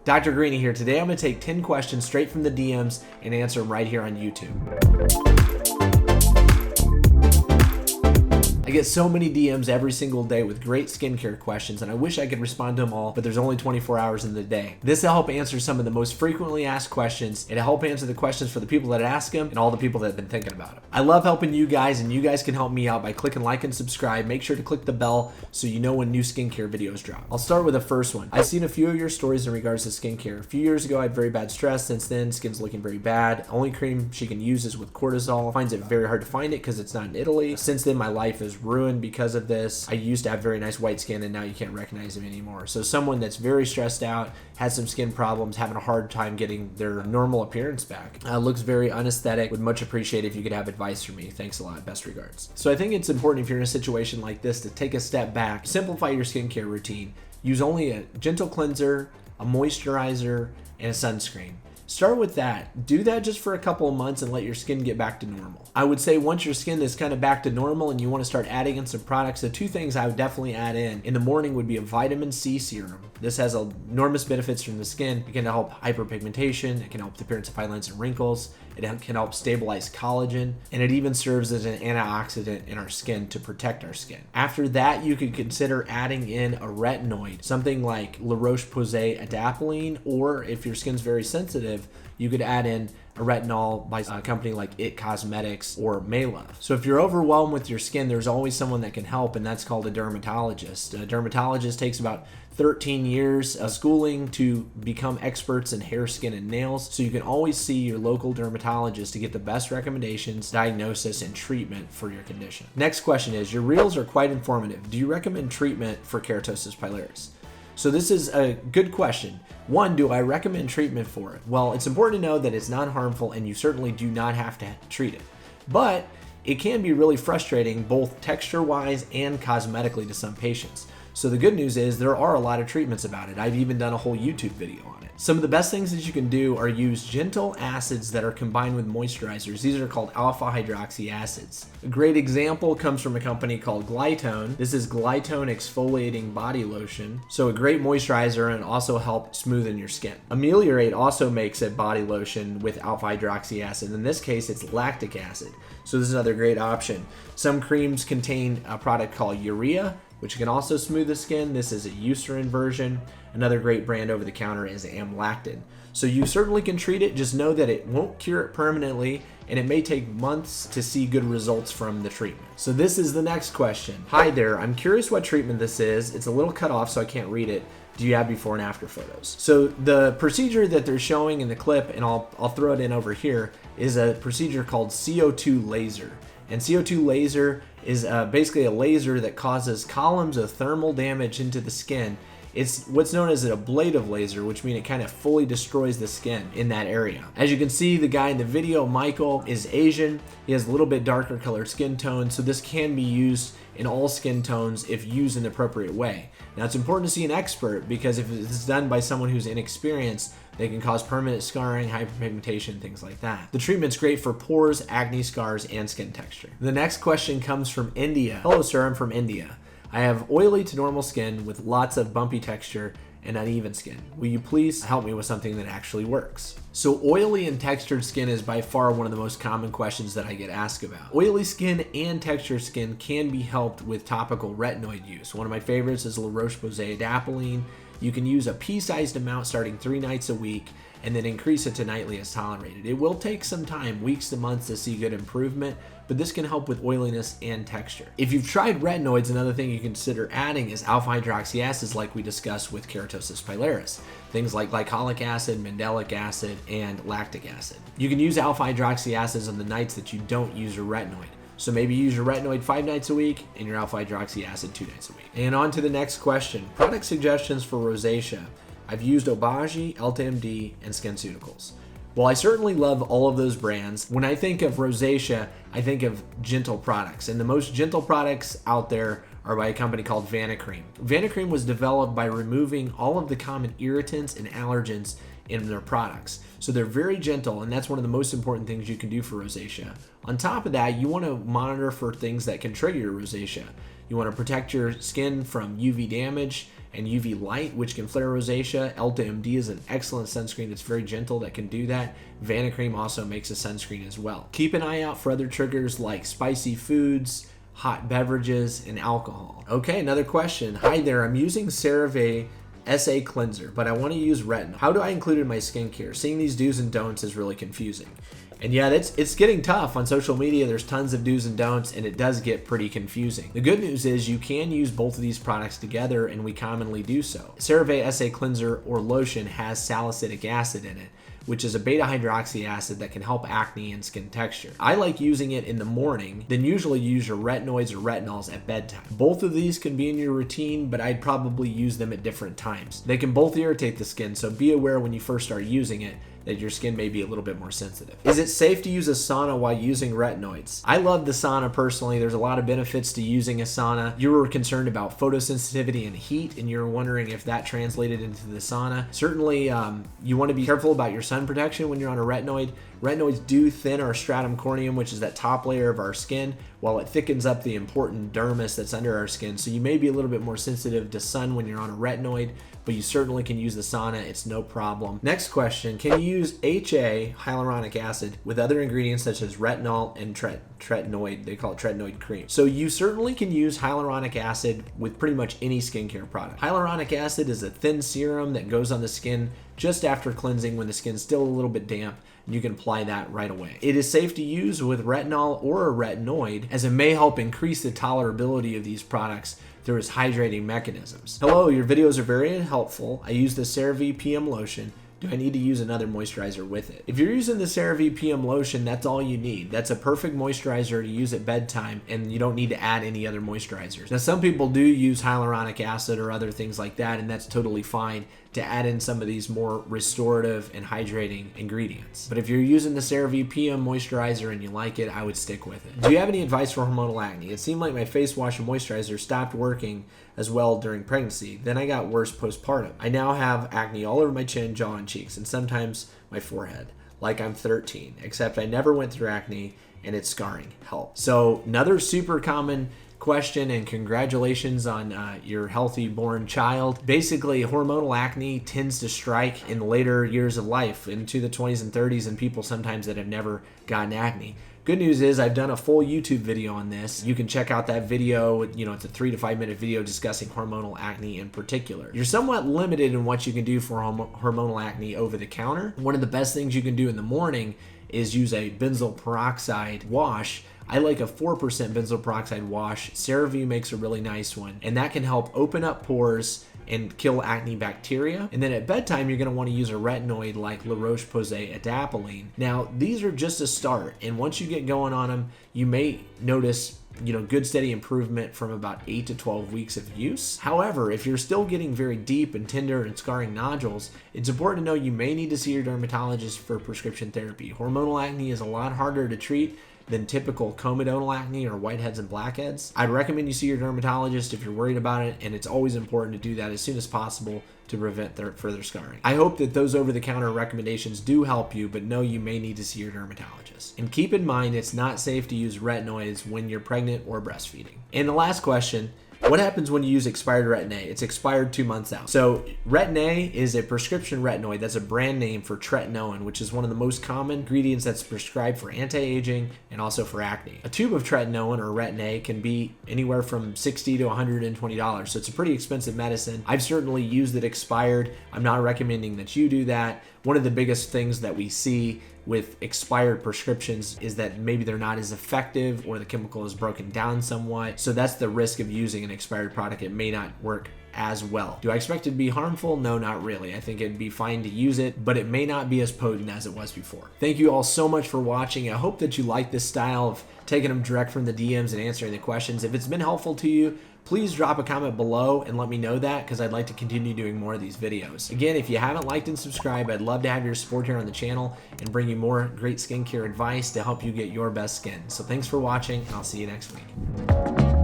Dr. Greeny here. Today I'm going to take 10 questions straight from the DMs and answer them right here on YouTube. I get so many DMs every single day with great skincare questions, and I wish I could respond to them all, but there's only 24 hours in the day. This will help answer some of the most frequently asked questions. It'll help answer the questions for the people that ask them and all the people that have been thinking about them. I love helping you guys, and you guys can help me out by clicking like and subscribe. Make sure to click the bell so you know when new skincare videos drop. I'll start with the first one. I've seen a few of your stories in regards to skincare. A few years ago, I had very bad stress. Since then, skin's looking very bad. Only cream she can use is with cortisol. Finds it very hard to find it because it's not in Italy. Since then, my life is ruined because of this. I used to have very nice white skin, and now you can't recognize me anymore. So someone that's very stressed out, has some skin problems, having a hard time getting their normal appearance back. Looks very unaesthetic. Would much appreciate if you could have advice for me. Thanks a lot. Best regards. So I think it's important if you're in a situation like this to take a step back, simplify your skincare routine. Use only a gentle cleanser, a moisturizer, and a sunscreen. Start with that. Do that just for a couple of months and let your skin get back to normal. I would say once your skin is kind of back to normal and you want to start adding in some products, the two things I would definitely add in the morning would be a vitamin C serum. This has enormous benefits from the skin. It can help hyperpigmentation. It can help the appearance of fine lines and wrinkles. It can help stabilize collagen, and it even serves as an antioxidant in our skin to protect our skin. After that, you could consider adding in a retinoid, something like La Roche-Posay adapalene, or if your skin's very sensitive, you could add in a retinol by a company like It Cosmetics or Mela. So if you're overwhelmed with your skin, there's always someone that can help, and that's called a dermatologist. A dermatologist takes about 13 years of schooling to become experts in hair, skin, and nails. So you can always see your local dermatologist to get the best recommendations, diagnosis, and treatment for your condition. Next question is, your reels are quite informative. Do you recommend treatment for keratosis pilaris? So this is a good question. One, do I recommend treatment for it? Well, it's important to know that it's not harmful and you certainly do not have to treat it. But it can be really frustrating both texture-wise and cosmetically to some patients. So the good news is there are a lot of treatments about it. I've even done a whole YouTube video on it. Some of the best things that you can do are use gentle acids that are combined with moisturizers. These are called alpha hydroxy acids. A great example comes from a company called Glytone. This is Glytone exfoliating body lotion. So a great moisturizer and also help smoothen your skin. Ameliorate also makes a body lotion with alpha hydroxy acid. In this case, it's lactic acid. So this is another great option. Some creams contain a product called urea, which can also smooth the skin. This is a eucerin version. Another great brand over the counter is amlactin. So you certainly can treat it, just know that it won't cure it permanently, and it may take months to see good results from the treatment. So this is the next question. Hi there, I'm curious what treatment this is. It's a little cut off so I can't read it. Do you have before and after photos? So the procedure that they're showing in the clip, and I'll throw it in over here, is a procedure called CO2 laser. And CO2 laser is basically a laser that causes columns of thermal damage into the skin. It's what's known as an ablative laser, which means it kind of fully destroys the skin in that area. As you can see, the guy in the video, Michael, is Asian. He has a little bit darker colored skin tone, so this can be used in all skin tones if used in the appropriate way. Now, it's important to see an expert because if it's done by someone who's inexperienced, they can cause permanent scarring, hyperpigmentation, things like that. The treatment's great for pores, acne scars, and skin texture. The next question comes from India. Hello, sir, I'm from India. I have oily to normal skin with lots of bumpy texture and uneven skin. Will you please help me with something that actually works? So oily and textured skin is by far one of the most common questions that I get asked about. Oily skin and textured skin can be helped with topical retinoid use. One of my favorites is La Roche-Posay adapalene. You can use a pea-sized amount starting 3 nights a week and then increase it to nightly as tolerated. It will take some time, weeks to months, to see good improvement, but this can help with oiliness and texture. If you've tried retinoids, another thing you consider adding is alpha hydroxy acids like we discussed with keratosis pilaris. Things like glycolic acid, mandelic acid, and lactic acid. You can use alpha hydroxy acids on the nights that you don't use your retinoid. So maybe use your retinoid 5 nights a week and your alpha hydroxy acid 2 nights a week. And on to the next question. Product suggestions for rosacea. I've used Obagi, EltaMD, and SkinCeuticals. Well, I certainly love all of those brands. When I think of rosacea, I think of gentle products. And the most gentle products out there are by a company called Vanicream. Vanicream was developed by removing all of the common irritants and allergens in their products. So they're very gentle, and that's one of the most important things you can do for rosacea. On top of that, you want to monitor for things that can trigger your rosacea. You want to protect your skin from UV damage and UV light, which can flare rosacea. SwoleMD is an excellent sunscreen that's very gentle that can do that. Vanicream also makes a sunscreen as well. Keep an eye out for other triggers like spicy foods, hot beverages, and alcohol. Okay, another question. Hi there, I'm using Cerave SA cleanser, but I want to use retinol. How do I include it in my skincare? Seeing these do's and don'ts is really confusing. And yeah, it's getting tough on social media. There's tons of do's and don'ts, and it does get pretty confusing. The good news is you can use both of these products together, and we commonly do so. Cerave SA cleanser or lotion has salicylic acid in it, which is a beta-hydroxy acid that can help acne and skin texture. I like using it in the morning, then usually use your retinoids or retinols at bedtime. Both of these can be in your routine, but I'd probably use them at different times. They can both irritate the skin, so be aware when you first start using it that your skin may be a little bit more sensitive. Is it safe to use a sauna while using retinoids? I love the sauna personally. There's a lot of benefits to using a sauna. You were concerned about photosensitivity and heat, and you're wondering if that translated into the sauna. Certainly, you want to be careful about your sun protection when you're on a retinoid. Retinoids do thin our stratum corneum, which is that top layer of our skin, while it thickens up the important dermis that's under our skin. So you may be a little bit more sensitive to sun when you're on a retinoid, but you certainly can use the sauna. It's no problem. Next question, can you use HA, hyaluronic acid, with other ingredients such as retinol and tretinoid? They call it tretinoid cream. So you certainly can use hyaluronic acid with pretty much any skincare product. Hyaluronic acid is a thin serum that goes on the skin just after cleansing when the skin's still a little bit damp. You can apply that right away. It is safe to use with retinol or a retinoid, as it may help increase the tolerability of these products through its hydrating mechanisms. Hello, your videos are very helpful. I use the Cerave PM lotion. Do I need to use another moisturizer with it? If you're using the Cerave PM lotion, that's all you need. That's a perfect moisturizer to use at bedtime, and you don't need to add any other moisturizers. Now, some people do use hyaluronic acid or other things like that, and that's totally fine to add in some of these more restorative and hydrating ingredients. But if you're using the Cerave PM moisturizer and you like it, I would stick with it. Do you have any advice for hormonal acne? It seemed like my face wash and moisturizer stopped working as well during pregnancy. Then I got worse postpartum. I now have acne all over my chin, jaw, and cheeks, and sometimes my forehead, like I'm 13, except I never went through acne and it's scarring. Help. So another super common question, and congratulations on your healthy born child. Basically, hormonal acne tends to strike in the later years of life, into the 20s and 30s, and people sometimes that have never gotten acne. Good news is I've done a full YouTube video on this. You can check out that video. It's a 3 to 5 minute video discussing hormonal acne in particular. You're somewhat limited in what you can do for hormonal acne over the counter. One of the best things you can do in the morning is use a benzoyl peroxide wash. I like a 4% benzoyl peroxide wash. Cerave makes a really nice one, and that can help open up pores and kill acne bacteria. And then at bedtime, you're going to want to use a retinoid like La Roche-Posay adapalene. Now, these are just a start, and once you get going on them, you may notice good steady improvement from about 8 to 12 weeks of use. However, if you're still getting very deep and tender and scarring nodules, it's important to know you may need to see your dermatologist for prescription therapy. Hormonal acne is a lot harder to treat than typical comedonal acne or whiteheads and blackheads. I'd recommend you see your dermatologist if you're worried about it, and it's always important to do that as soon as possible to prevent further scarring. I hope that those over-the-counter recommendations do help you, but know you may need to see your dermatologist. And keep in mind, it's not safe to use retinoids when you're pregnant or breastfeeding. And the last question, what happens when you use expired Retin-A? It's expired 2 months out. So Retin-A is a prescription retinoid. That's a brand name for tretinoin, which is one of the most common ingredients that's prescribed for anti-aging and also for acne. A tube of tretinoin or Retin-A can be anywhere from $60 to $120. So it's a pretty expensive medicine. I've certainly used it expired. I'm not recommending that you do that. One of the biggest things that we see with expired prescriptions is that maybe they're not as effective or the chemical is broken down somewhat. So that's the risk of using an expired product. It may not work as well. Do I expect it to be harmful? No, not really. I think it'd be fine to use it, but it may not be as potent as it was before. Thank you all so much for watching. I hope that you like this style of taking them direct from the DMs and answering the questions. If it's been helpful to you, please drop a comment below and let me know that, because I'd like to continue doing more of these videos. Again, if you haven't liked and subscribed, I'd love to have your support here on the channel and bring you more great skincare advice to help you get your best skin. So thanks for watching, and I'll see you next week.